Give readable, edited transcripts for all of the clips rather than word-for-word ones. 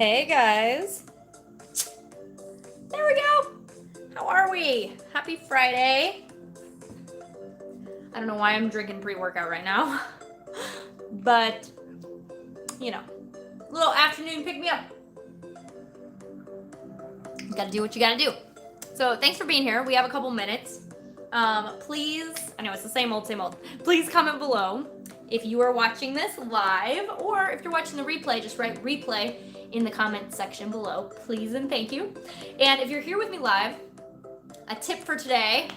Hey guys. There we go. How are we? Happy Friday. I don't know why I'm drinking pre-workout right now. But, you know, little afternoon pick me up. You gotta do what you gotta do. So thanks for being here. We have a couple minutes. Please, I know it's the same old. Please comment below if you are watching this live, or if you're watching the replay, just write replay in the comment section below, please and thank you. And if you're here with me live, a tip for today,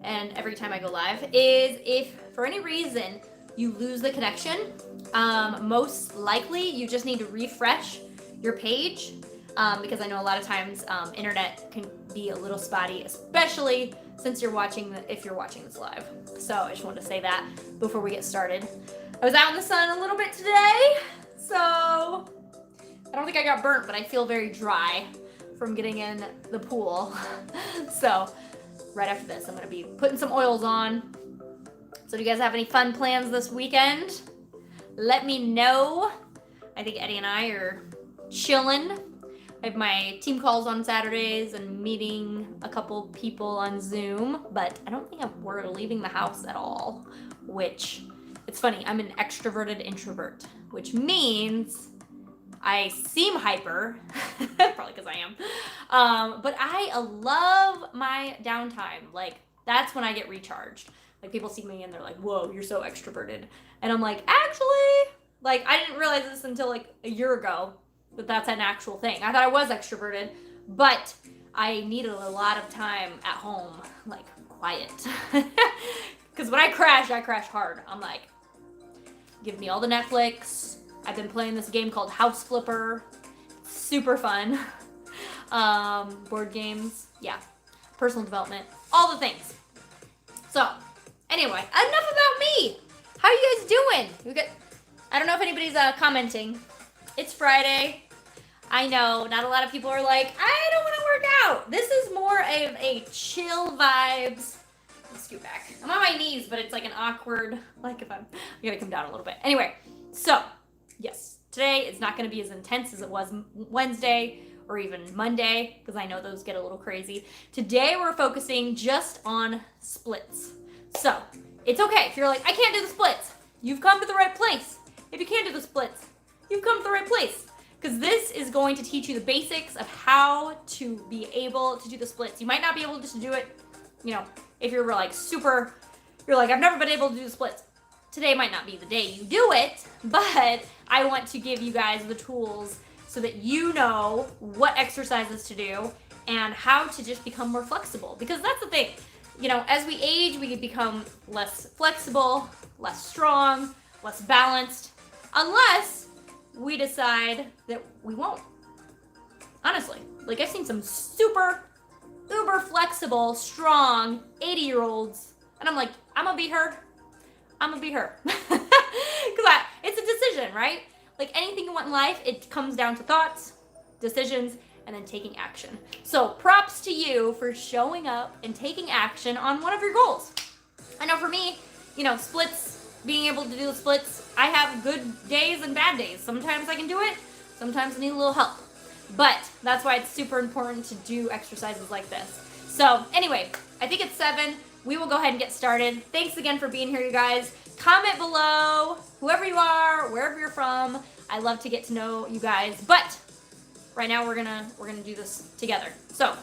and every time I go live, is if for any reason you lose the connection, most likely you just need to refresh your page, because I know a lot of times internet can be a little spotty, especially since you're watching if you're watching this live. So I just wanted to say that before we get started. I was out in the sun a little bit today, so I don't think I got burnt, but I feel very dry from getting in the pool. So right after this, I'm gonna be putting some oils on. So do you guys have any fun plans this weekend? Let me know. I think Eddie and I are chilling. I have my team calls on Saturdays and meeting a couple people on Zoom, but I don't think we're leaving the house at all, which, it's funny, I'm an extroverted introvert, which means I seem hyper, probably because I am, but I love my downtime. Like, that's when I get recharged. Like, people see me and they're like, whoa, you're so extroverted. And I'm like, actually, like, I didn't realize this until like a year ago, but that's an actual thing. I thought I was extroverted, but I needed a lot of time at home, like, quiet. Because when I crash hard. I'm like, give me all the Netflix. I've been playing this game called House Flipper. Super fun. Board games. Yeah. Personal development. All the things. So, anyway, enough about me. How are you guys doing? I don't know if anybody's commenting. It's Friday. I know not a lot of people are like, I don't want to work out. This is more of a chill vibes. Let's scoot back. I'm on my knees, but it's like an awkward, like I gotta come down a little bit. Anyway, so yes, today it's not going to be as intense as it was Wednesday or even Monday, because I know those get a little crazy. Today we're focusing just on splits. So it's okay if you're like, I can't do the splits. You've come to the right place. If you can't do the splits, you've come to the right place, because this is going to teach you the basics of how to be able to do the splits. You might not be able to do it, you know, if you're like you're like, I've never been able to do the splits. Today might not be the day you do it, but I want to give you guys the tools so that you know what exercises to do and how to just become more flexible. Because that's the thing, you know, as we age, we become less flexible, less strong, less balanced, unless we decide that we won't. Honestly, like, I've seen some super, uber flexible, strong 80-year-olds, and I'm like, I'm gonna be her. Because it's a decision, right? Like anything you want in life, it comes down to thoughts, decisions, and then taking action. So props to you for showing up and taking action on one of your goals. I know for me, you know, splits, being able to do the splits, I have good days and bad days. Sometimes I can do it, sometimes I need a little help. But that's why it's super important to do exercises like this. So anyway, I think it's 7. We will go ahead and get started. Thanks again for being here, you guys. Comment below, whoever you are, wherever you're from. I love to get to know you guys. But right now we're gonna do this together. So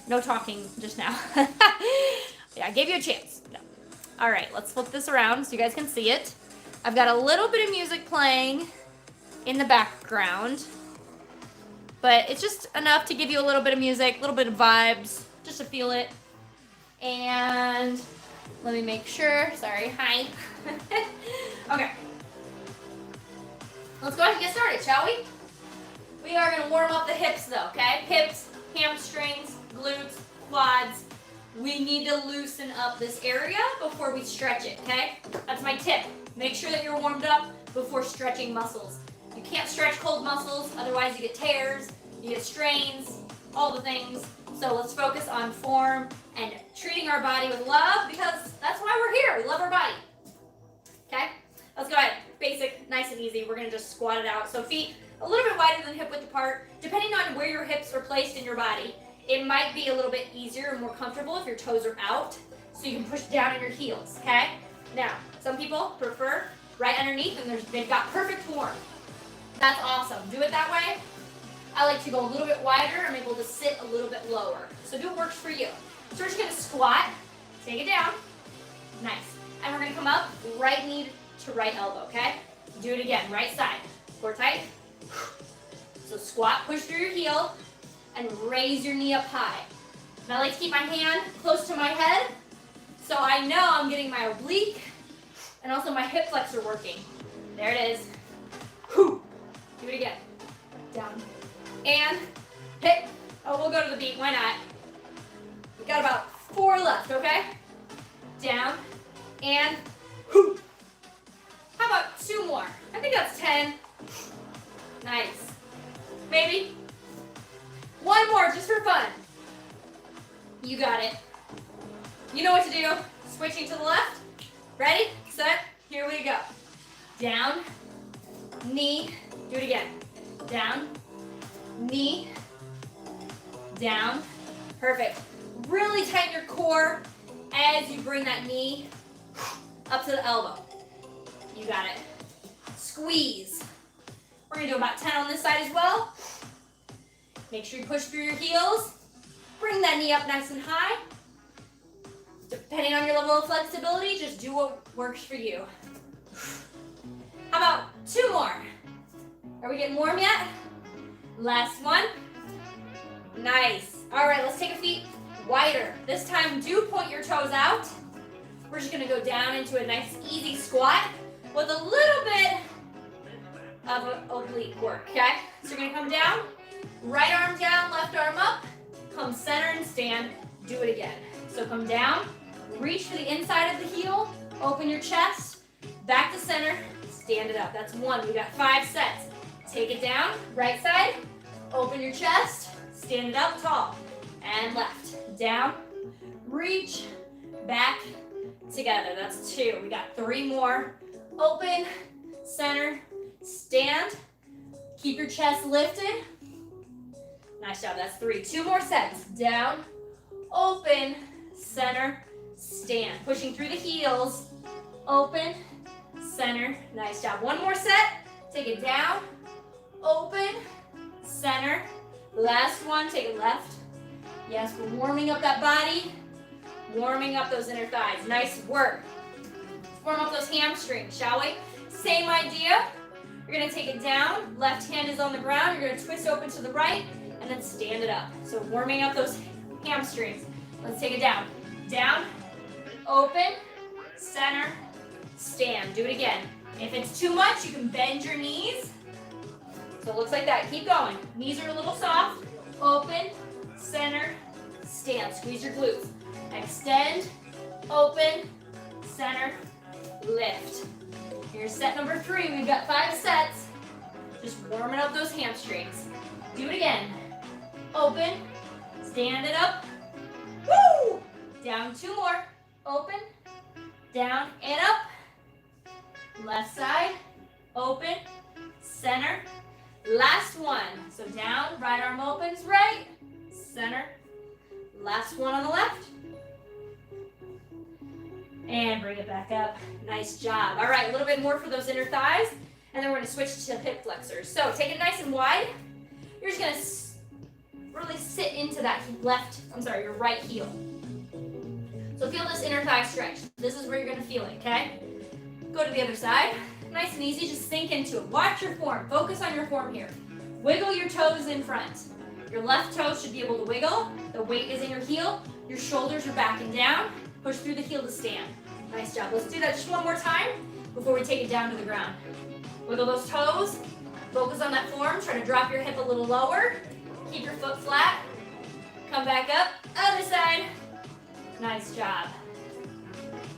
no talking just now. Yeah, I gave you a chance. No. All right, let's flip this around so you guys can see it. I've got a little bit of music playing in the background, but it's just enough to give you a little bit of music, a little bit of vibes, just to feel it. And let me make sure. Sorry. Hi. Okay. Let's go ahead and get started, shall we? We are going to warm up the hips, though, okay? Hips, hamstrings, glutes, quads. We need to loosen up this area before we stretch it, okay? That's my tip. Make sure that you're warmed up before stretching muscles. You can't stretch cold muscles, otherwise you get tears, you get strains, all the things. So let's focus on form and treating our body with love, because that's why we're here. We love our body. Okay? Let's go ahead. Basic, nice nice and easy. We're gonna just squat it out. So feet a little bit wider than hip width apart. Depending on where your hips are placed in your body, it might be a little bit easier and more comfortable if your toes are out, so you can push down on your heels, okay? Now, some people prefer right underneath and they've got perfect form. That's awesome. Do it that way. I like to go a little bit wider. I'm able to sit a little bit lower. So do what works for you. So we're just gonna squat, take it down. Nice. And we're gonna come up, right knee to right elbow, okay? Do it again, right side. Core tight. So squat, push through your heel, and raise your knee up high. And I like to keep my hand close to my head, so I know I'm getting my oblique and also my hip flexor working. There it is. Do it again. Down. And hit. Oh, we'll go to the beat. Why not? We got about 4 left, okay? Down. And how about 2 more? I think that's 10. Nice. Maybe 1 more just for fun. You got it. You know what to do. Switching to the left. Ready, set, here we go. Down, knee, do it again. Down, knee, down. Perfect. Really tighten your core as you bring that knee up to the elbow. You got it. Squeeze. We're gonna do about 10 on this side as well. Make sure you push through your heels. Bring that knee up nice and high. Depending on your level of flexibility, just do what works for you. How about 2 more? Are we getting warm yet? Last one. Nice. All right, let's take a feet wider. This time, do point your toes out. We're just gonna go down into a nice, easy squat with a little bit of an oblique work, okay? So you're gonna come down, right arm down, left arm up, come center and stand, do it again. So come down, reach to the inside of the heel, open your chest, back to center, stand it up. That's 1, we got 5 sets. Take it down, right side, open your chest, stand it up tall, and left. Down, reach, back, together. That's 2, we got 3 more. Open, center, stand, keep your chest lifted. Nice job, that's 3. 2 more sets. Down, open, center, stand. Pushing through the heels, open, center. Nice job. 1 more set. Take it down, open, center. Last one, take it left. Yes, we're warming up that body, warming up those inner thighs. Nice work. Warm up those hamstrings, shall we? Same idea. You're gonna take it down, left hand is on the ground, you're gonna twist open to the right, and then stand it up. So warming up those hamstrings. Let's take it down. Down, open, center, stand. Do it again. If it's too much, you can bend your knees. So it looks like that. Keep going. Knees are a little soft. Open, center, stand. Squeeze your glutes. Extend, open, center, lift. Here's set number 3. We've got 5 sets. Just warming up those hamstrings. Do it again. Open, stand it up. Woo! Down 2 more. Open, down and up. Left side, open, center. Last one. So down, right arm opens, right, center. Last one on the left. And bring it back up. Nice job. All right, a little bit more for those inner thighs. And then we're gonna switch to hip flexors. So take it nice and wide. You're just gonna really sit into that your right heel. So feel this inner thigh stretch. This is where you're gonna feel it, okay? Go to the other side. Nice and easy, just sink into it. Watch your form, focus on your form here. Wiggle your toes in front. Your left toe should be able to wiggle. The weight is in your heel. Your shoulders are back and down. Push through the heel to stand. Nice job. Let's do that just 1 more time before we take it down to the ground. Wiggle those toes. Focus on that form. Try to drop your hip a little lower. Keep your foot flat. Come back up. Other side. Nice job.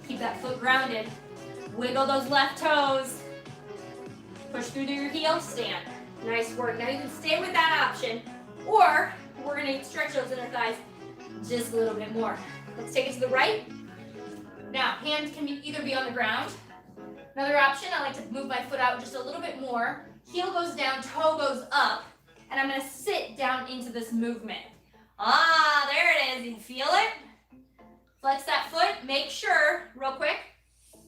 Keep that foot grounded. Wiggle those left toes. Push through to your heel. Stand. Nice work. Now you can stay with that option, or we're going to stretch those inner thighs just a little bit more. Let's take it to the right. Now, hands can either be on the ground, Another option, I like to move my foot out just a little bit more. Heel goes down, toe goes up, and I'm gonna sit down into this movement. Ah, there it is, you feel it? Flex that foot, make sure, real quick,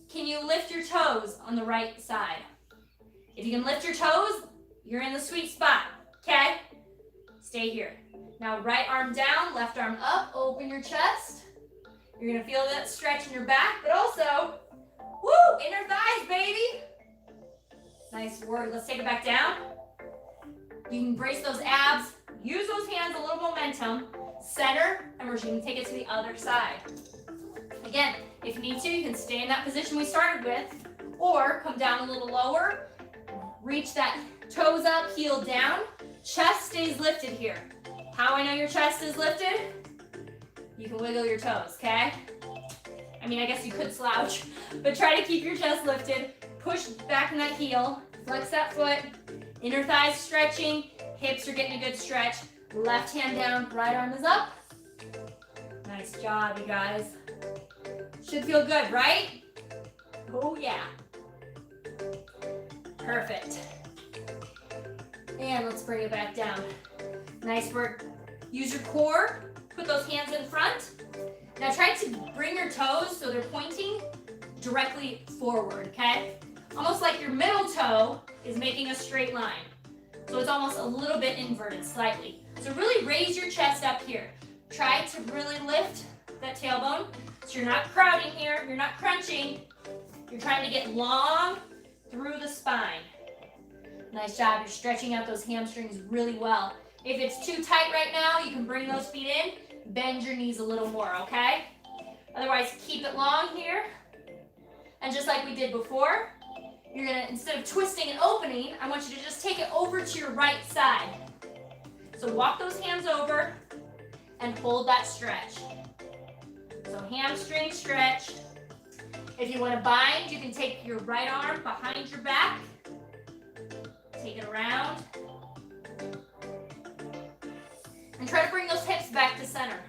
can you lift your toes on the right side? If you can lift your toes, you're in the sweet spot, okay? Stay here. Now right arm down, left arm up, open your chest. You're gonna feel that stretch in your back, but also, woo, inner thighs, baby. Nice work, let's take it back down. You can brace those abs, use those hands, a little momentum, center, and we're gonna take it to the other side. Again, if you need to, you can stay in that position we started with, or come down a little lower, reach that toes up, heel down, chest stays lifted here. How I know your chest is lifted? You can wiggle your toes, okay? I mean, I guess you could slouch, but try to keep your chest lifted, push back in that heel, flex that foot, inner thighs stretching, hips are getting a good stretch, left hand down, right arm is up. Nice job, you guys. Should feel good, right? Oh yeah. Perfect. And let's bring it back down. Nice work. Use your core, put those hands in front. Now try to bring your toes so they're pointing directly forward, okay? Almost like your middle toe is making a straight line. So it's almost a little bit inverted, slightly. So really raise your chest up here. Try to really lift that tailbone. So you're not crowding here, you're not crunching. You're trying to get long through the spine. Nice job, you're stretching out those hamstrings really well. If it's too tight right now, you can bring those feet in, bend your knees a little more, okay? Otherwise, keep it long here. And just like we did before, you're gonna, instead of twisting and opening, I want you to just take it over to your right side. So walk those hands over and hold that stretch. So hamstring stretch. If you want to bind, you can take your right arm behind your back. Take it around. And try to bring those hips back to center.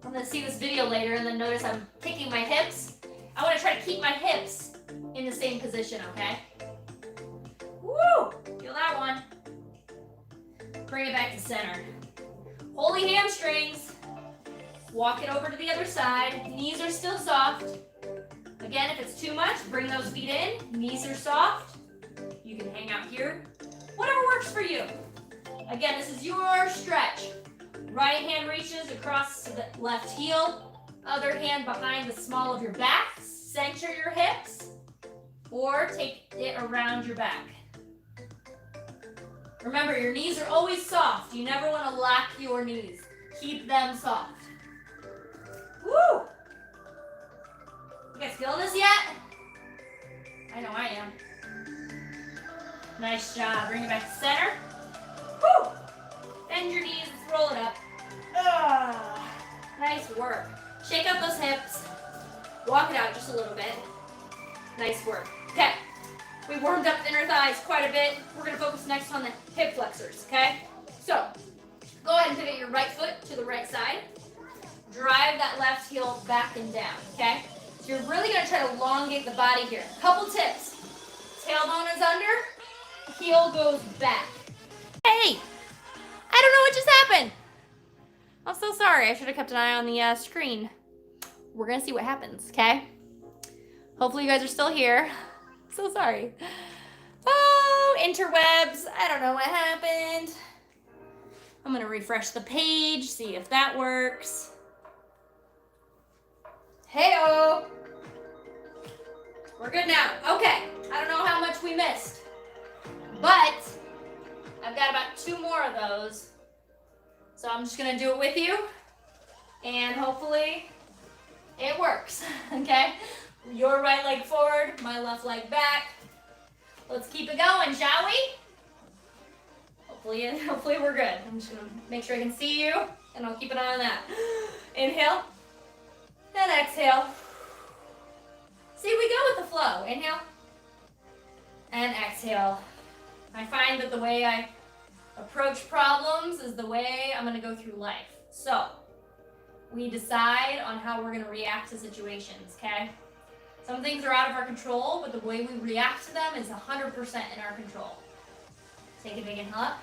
I'm going to see this video later and then notice I'm kicking my hips. I want to try to keep my hips in the same position, okay? Woo! Feel that one. Bring it back to center. Holy hamstrings. Walk it over to the other side. Knees are still soft. Again, if it's too much, bring those feet in. Knees are soft. You can hang out here. Whatever works for you. Again, this is your stretch. Right hand reaches across to the left heel. Other hand behind the small of your back. Center your hips. Or take it around your back. Remember, your knees are always soft. You never want to lock your knees. Keep them soft. Woo! You guys feeling this yet? I know I am. Nice job. Bring it back to center. Woo! Bend your knees. Let's roll it up. Nice work. Shake out those hips. Walk it out just a little bit. Nice work. Okay. We warmed up the inner thighs quite a bit. We're going to focus next on the hip flexors, okay? So, go ahead and pivot your right foot to the right side. Drive that left heel back and down, okay? So you're really going to try to elongate the body here. Couple tips. Tailbone is under, heel goes back. Hey, I don't know what just happened. I'm so sorry. I should have kept an eye on the screen. We're going to see what happens, okay? Hopefully you guys are still here. So sorry. Oh, interwebs. I don't know what happened. I'm going to refresh the page, see if that works. Hey-oh. We're good now. Okay. I don't know how much we missed, but I've got about 2 more of those. So I'm just going to do it with you, and hopefully it works, okay? Your right leg forward, my left leg back. Let's keep it going, shall we? Hopefully we're good. I'm just going to make sure I can see you, and I'll keep an eye on that. Inhale, and exhale. See, we go with the flow. Inhale, and exhale. I find that the way I approach problems is the way I'm going to go through life. So, we decide on how we're going to react to situations, okay? Some things are out of our control, but the way we react to them is 100% in our control. Take a big inhale up.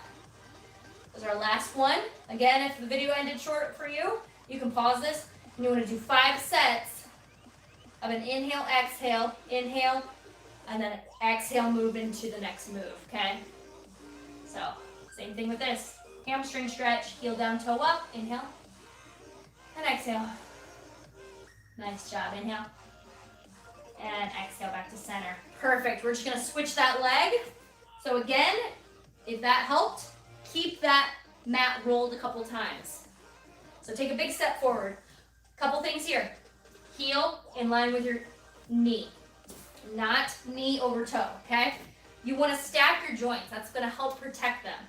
This is our last one. Again, if the video ended short for you, you can pause this. And you want to do 5 sets of an inhale, exhale, and then exhale, move into the next move, okay? So, same thing with this. Hamstring stretch, heel down, toe up, inhale, and exhale. Nice job, inhale, and exhale back to center. Perfect, we're just gonna switch that leg. So again, if that helped, keep that mat rolled a couple times. So take a big step forward. Couple things here. Heel in line with your knee, not knee over toe, okay? You wanna stack your joints. That's gonna help protect them.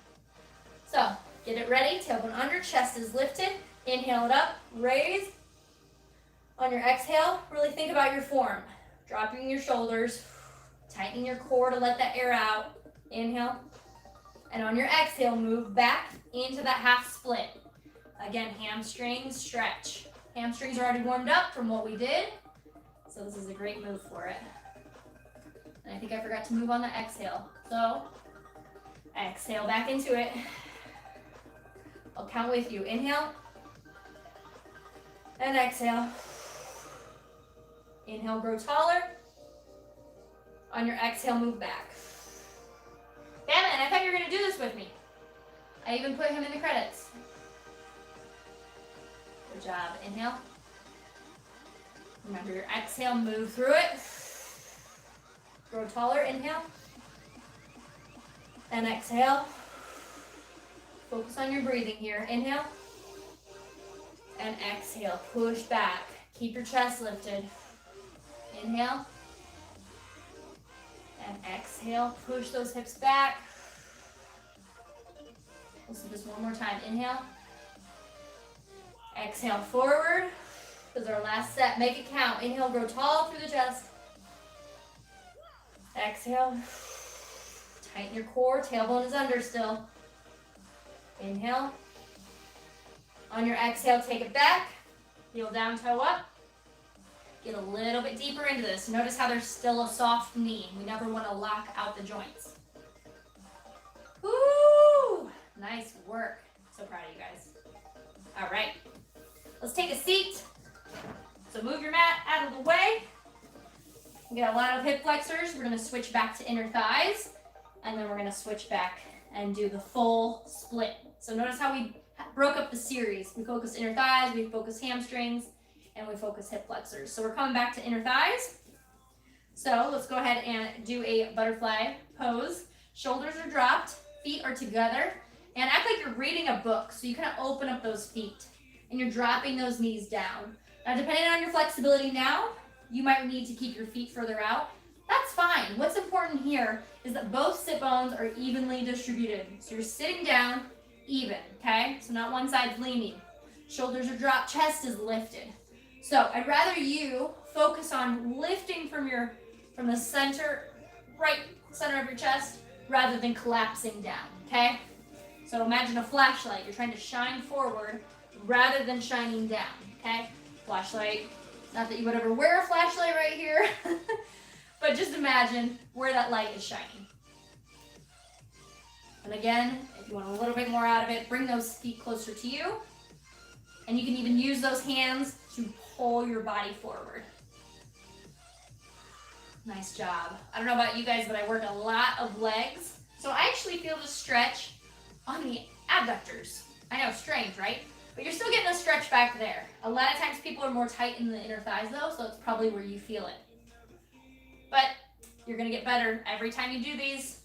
So, get it ready, tailbone under, chest is lifted. Inhale it up, raise. On your exhale, really think about your form. Dropping your shoulders, tightening your core to let that air out. Inhale. And on your exhale, move back into that half split. Again, hamstring stretch. Hamstrings are already warmed up from what we did, so this is a great move for it. And I think I forgot to move on the exhale. So, exhale back into it. I'll count with you. Inhale. And exhale. Inhale, grow taller. On your exhale, move back. Damn it, I thought you were going to do this with me. I even put him in the credits. Good job. Inhale. Remember your exhale, move through it. Grow taller, inhale. And exhale. Focus on your breathing here. Inhale. And exhale, push back. Keep your chest lifted. Inhale. And exhale, push those hips back. Let's do this one more time. Inhale. Exhale, forward. This is our last set. Make it count. Inhale, grow tall through the chest. Exhale. Tighten your core. Tailbone is under still. Inhale. On your exhale, take it back. Heel down, toe up. Get a little bit deeper into this. Notice how there's still a soft knee. We never want to lock out the joints. Woo! Nice work. So proud of you guys. All right. Let's take a seat. So move your mat out of the way. We got a lot of hip flexors. We're going to switch back to inner thighs. And then we're going to switch back and do the full split. So notice how we broke up the series. We focused inner thighs, we focused hamstrings, and we focused hip flexors. So we're coming back to inner thighs. So let's go ahead and do a butterfly pose. Shoulders are dropped, feet are together, and act like you're reading a book. So you kind of open up those feet, and you're dropping those knees down. Now, depending on your flexibility now, you might need to keep your feet further out. That's fine. What's important here is that both sit bones are evenly distributed. So you're sitting down even, okay? So not one side's leaning. Shoulders are dropped, chest is lifted. So I'd rather you focus on lifting from the center, right center of your chest, rather than collapsing down, okay? So imagine a flashlight. You're trying to shine forward rather than shining down, okay? Flashlight, not that you would ever wear a flashlight right here, but just imagine where that light is shining. And again, if you want a little bit more out of it, bring those feet closer to you. And you can even use those hands to pull your body forward. Nice job. I don't know about you guys, but I work a lot of legs. So I actually feel the stretch on the abductors. I know, strange, right? But you're still getting a stretch back there. A lot of times people are more tight in the inner thighs though, so it's probably where you feel it. But you're gonna get better every time you do these.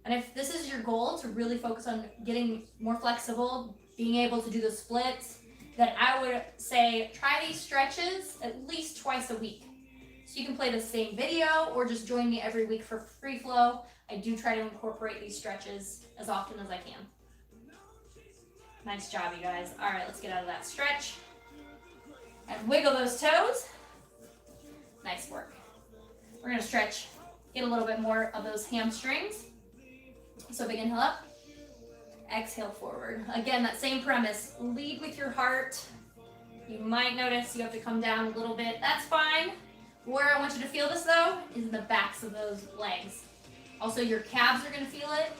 And if this is your goal, to really focus on getting more flexible, being able to do the splits, then I would say try these stretches at least twice a week. So you can play the same video or just join me every week for free flow. I do try to incorporate these stretches as often as I can. Nice job, you guys. All right, let's get out of that stretch. And wiggle those toes. Nice work. We're gonna stretch, get a little bit more of those hamstrings. So big inhale up, exhale forward. Again, that same premise, lead with your heart. You might notice you have to come down a little bit. That's fine. Where I want you to feel this though is in the backs of those legs. Also, your calves are gonna feel it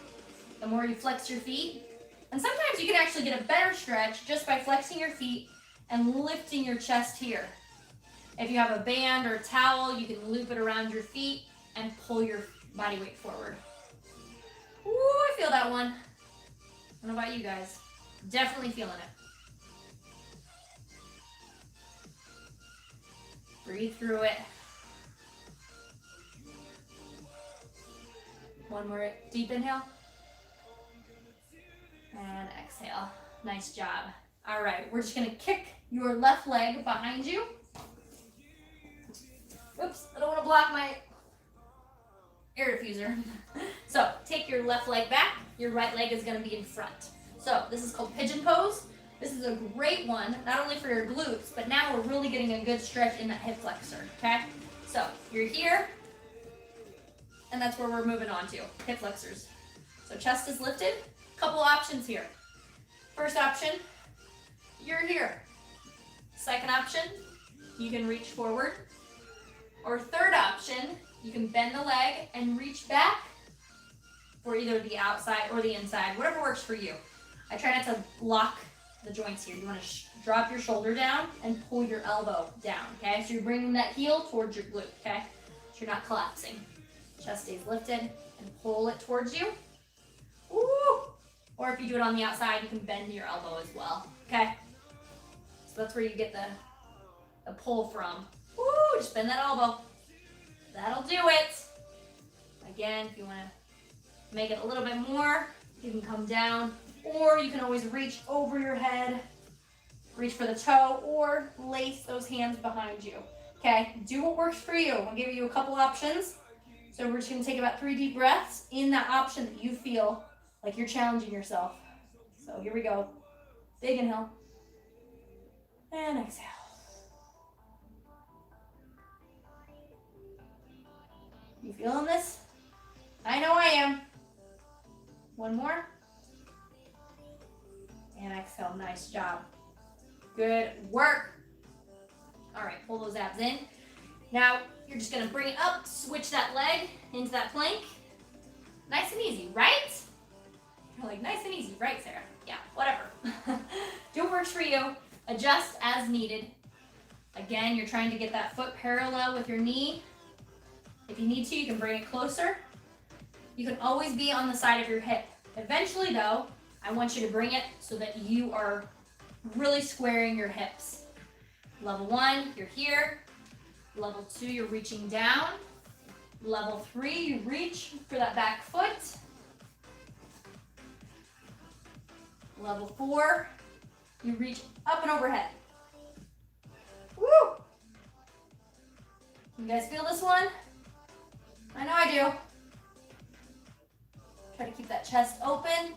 the more you flex your feet. And sometimes you can actually get a better stretch just by flexing your feet and lifting your chest here. If you have a band or a towel, you can loop it around your feet and pull your body weight forward. Ooh, I feel that one. I don't know about you guys. Definitely feeling it. Breathe through it. One more deep inhale. And exhale. Nice job. All right, we're just gonna kick your left leg behind you. Oops, I don't wanna block my air diffuser. So take your left leg back, your right leg is gonna be in front. So this is called pigeon pose. This is a great one, not only for your glutes, but now we're really getting a good stretch in that hip flexor, okay? So you're here, and that's where we're moving on to, hip flexors. So chest is lifted. Couple options here. First option, you're here. Second option, you can reach forward. Or third option, you can bend the leg and reach back for either the outside or the inside, whatever works for you. I try not to lock the joints here. You want to drop your shoulder down and pull your elbow down, okay? So you're bringing that heel towards your glute, okay? So you're not collapsing. Chest stays lifted and pull it towards you. Ooh! Or if you do it on the outside, you can bend your elbow as well, okay? So that's where you get the pull from. Woo! Just bend that elbow. That'll do it. Again, if you want to make it a little bit more, you can come down, or you can always reach over your head, reach for the toe, or lace those hands behind you. Okay, do what works for you. I'll give you a couple options. So we're just gonna take about 3 deep breaths in that option that you feel like you're challenging yourself. So here we go. Big inhale. And exhale. You feeling this? I know I am. One more. And exhale, nice job. Good work. All right, pull those abs in. Now, you're just gonna bring it up, switch that leg into that plank. Nice and easy, right? You're like, nice and easy, right, Sarah? Yeah, whatever. Do what works for you. Adjust as needed. Again, you're trying to get that foot parallel with your knee. If you need to, you can bring it closer. You can always be on the side of your hip. Eventually, though, I want you to bring it so that you are really squaring your hips. Level 1, you're here. Level 2, you're reaching down. Level 3, you reach for that back foot. Level 4, you reach up and overhead. Woo! You guys feel this one? I know I do. Try to keep that chest open.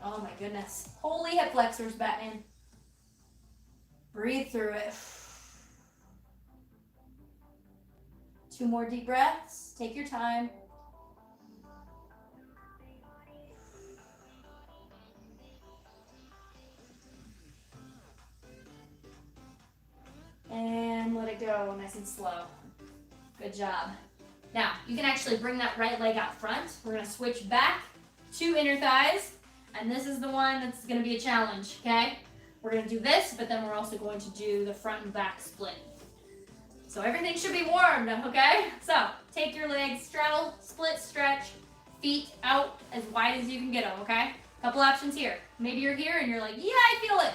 Oh my goodness. Holy hip flexors, Batman. Breathe through it. 2 more deep breaths. Take your time. And let it go, nice and slow. Good job. Now, you can actually bring that right leg out front. We're gonna switch back to inner thighs, and this is the one that's gonna be a challenge, okay? We're gonna do this, but then we're also going to do the front and back split. So everything should be warmed, okay? So, take your legs, straddle, split, stretch, feet out as wide as you can get them, okay? Couple options here. Maybe you're here and you're like, yeah, I feel it.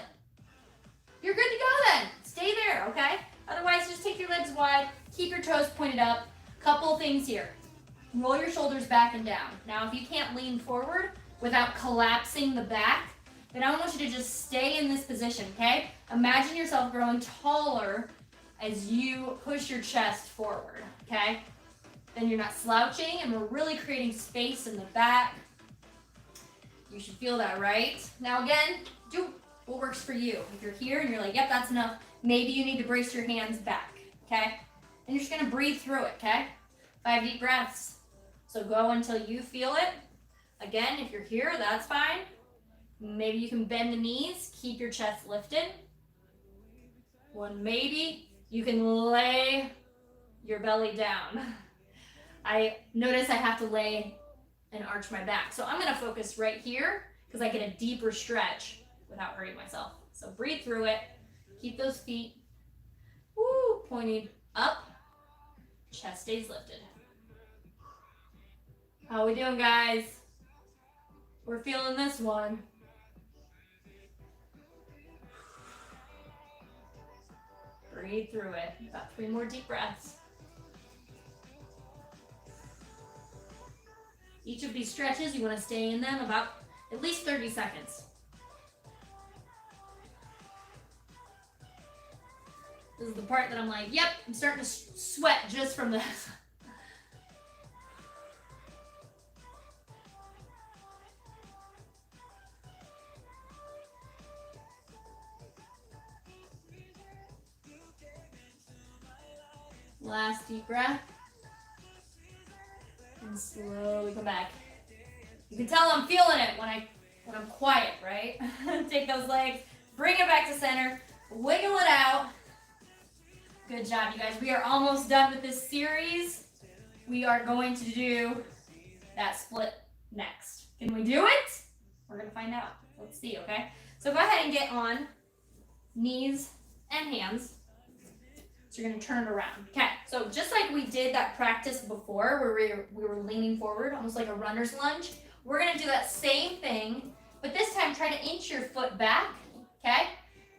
You're good to go then. Stay there, okay? Otherwise, just take your legs wide, keep your toes pointed up. Couple things here. Roll your shoulders back and down. Now, if you can't lean forward without collapsing the back, then I want you to just stay in this position, okay? Imagine yourself growing taller as you push your chest forward, okay? Then you're not slouching, and we're really creating space in the back. You should feel that, right? Now, again, do what works for you. If you're here and you're like, yep, that's enough, maybe you need to brace your hands back, okay? And you're just gonna breathe through it, okay? 5 deep breaths. So go until you feel it. Again, if you're here, that's fine. Maybe you can bend the knees, keep your chest lifted. one. Maybe you can lay your belly down. I notice I have to lay and arch my back. So I'm gonna focus right here because I get a deeper stretch without hurting myself. So breathe through it. Keep those feet pointing up. Chest stays lifted. How we doing, guys? We're feeling this one. Breathe through it. About 3 more deep breaths. Each of these stretches, you want to stay in them about at least 30 seconds. This is the part that I'm like, yep, I'm starting to sweat just from this. Last deep breath. And slowly come back. You can tell I'm feeling it when I'm quiet, right? Take those legs, bring it back to center, wiggle it out. Good job, you guys. We are almost done with this series. We are going to do that split next. Can we do it? We're going to find out. Let's see, okay? So go ahead and get on knees and hands. So you're going to turn it around. Okay, so just like we did that practice before where we were leaning forward, almost like a runner's lunge, we're going to do that same thing, but this time try to inch your foot back, okay?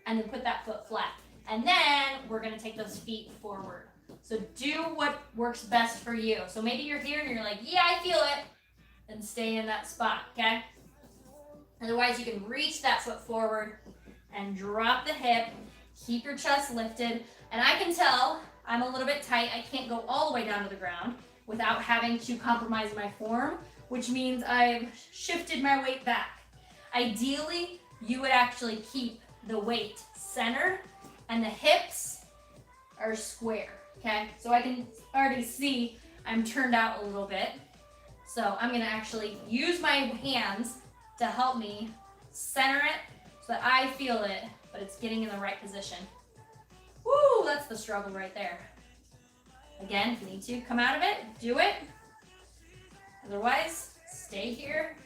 And then put that foot flat. And then we're going to take those feet forward. So do what works best for you. So maybe you're here and you're like, yeah, I feel it. Then stay in that spot, okay? Otherwise, you can reach that foot forward and drop the hip. Keep your chest lifted. And I can tell I'm a little bit tight. I can't go all the way down to the ground without having to compromise my form, which means I've shifted my weight back. Ideally, you would actually keep the weight centered and the hips are square, okay? So I can already see I'm turned out a little bit. So I'm gonna actually use my hands to help me center it so that I feel it, but it's getting in the right position. Woo, that's the struggle right there. Again, if you need to come out of it, do it. Otherwise, stay here.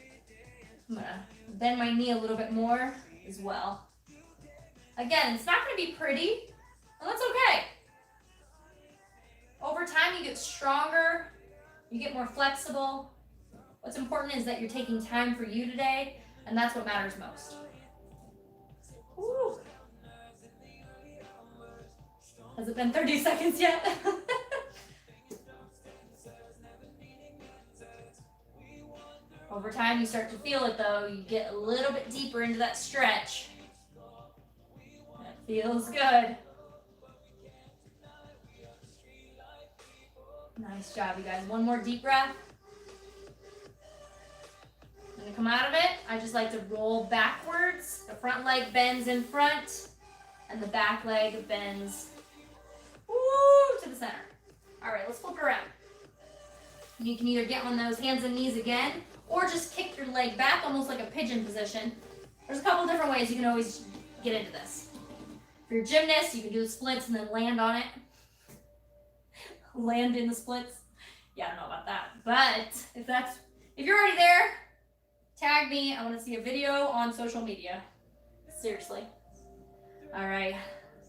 I'm gonna bend my knee a little bit more as well. Again, it's not gonna be pretty, and that's okay. Over time, you get stronger, you get more flexible. What's important is that you're taking time for you today, and that's what matters most. Woo. Has it been 30 seconds yet? Over time, you start to feel it though. You get a little bit deeper into that stretch. That feels good. Nice job, you guys. One more deep breath. When you come out of it, I just like to roll backwards. The front leg bends in front, and the back leg bends to the center. All right, let's flip it around. You can either get on those hands and knees again, or just kick your leg back, almost like a pigeon position. There's a couple different ways you can always get into this. If you're a gymnast, you can do the splits and then land on it. Land in the splits. Yeah, I don't know about that. But if you're already there, tag me. I want to see a video on social media. Seriously. All right.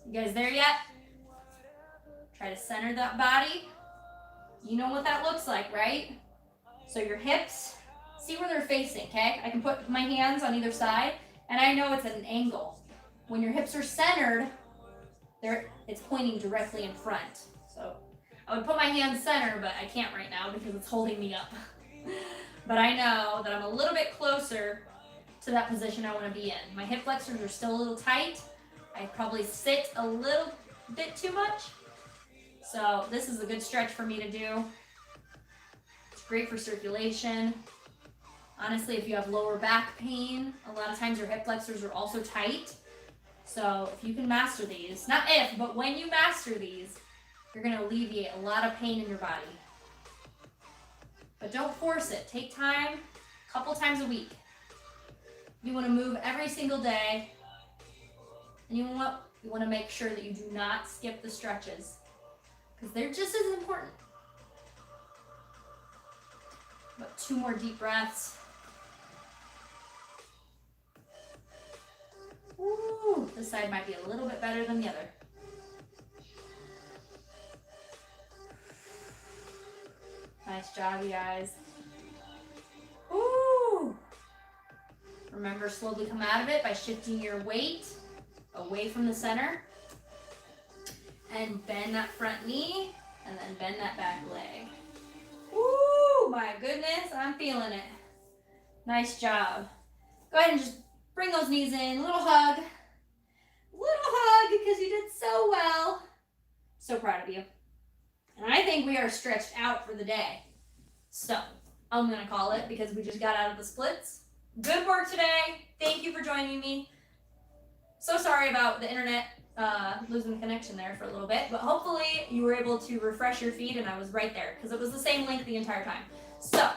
You guys there yet? Try to center that body. You know what that looks like, right? So your hips, see where they're facing, okay? I can put my hands on either side, and I know it's at an angle. When your hips are centered, it's pointing directly in front. So I would put my hands center, but I can't right now because it's holding me up. But I know that I'm a little bit closer to that position I want to be in. My hip flexors are still a little tight. I probably sit a little bit too much. So this is a good stretch for me to do. It's great for circulation. Honestly, if you have lower back pain, a lot of times your hip flexors are also tight. So if you can master these, not if, but when you master these, you're going to alleviate a lot of pain in your body. But don't force it. Take time, a couple times a week. You want to move every single day. And you want You want to make sure that you do not skip the stretches because they're just as important. About 2 more deep breaths. Ooh, this side might be a little bit better than the other. Nice job, you guys. Ooh. Remember, slowly come out of it by shifting your weight away from the center. And bend that front knee, and then bend that back leg. Ooh, my goodness, I'm feeling it. Nice job. Go ahead and just bring those knees in. A little hug. Little hug because you did so well. So proud of you. And I think we are stretched out for the day. So I'm going to call it because we just got out of the splits. Good work today. Thank you for joining me. So sorry about the internet losing the connection there for a little bit, but hopefully you were able to refresh your feed and I was right there because it was the same link the entire time. So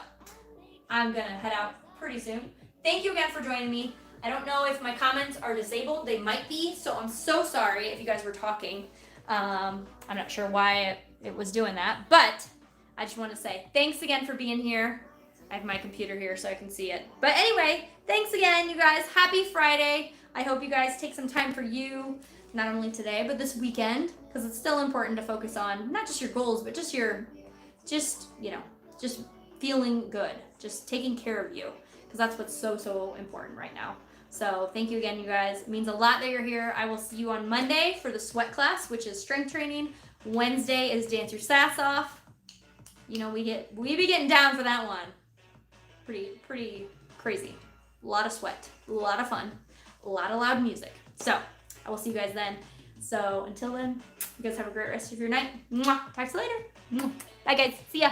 I'm going to head out pretty soon. Thank you again for joining me. I don't know if my comments are disabled. They might be, so I'm so sorry if you guys were talking. I'm not sure why it was doing that, but I just want to say thanks again for being here. I have my computer here so I can see it. But anyway, thanks again, you guys. Happy Friday. I hope you guys take some time for you, not only today, but this weekend, because it's still important to focus on not just your goals, but just feeling good, just taking care of you, because that's what's so important right now. So thank you again, you guys. It means a lot that you're here. I will see you on Monday for the sweat class, which is strength training. Wednesday is dance your sass off. You know, we be getting down for that one. Pretty crazy. A lot of sweat, a lot of fun, a lot of loud music. So I will see you guys then. So until then, you guys have a great rest of your night. Mwah. Talk to you later. Mwah. Bye guys. See ya.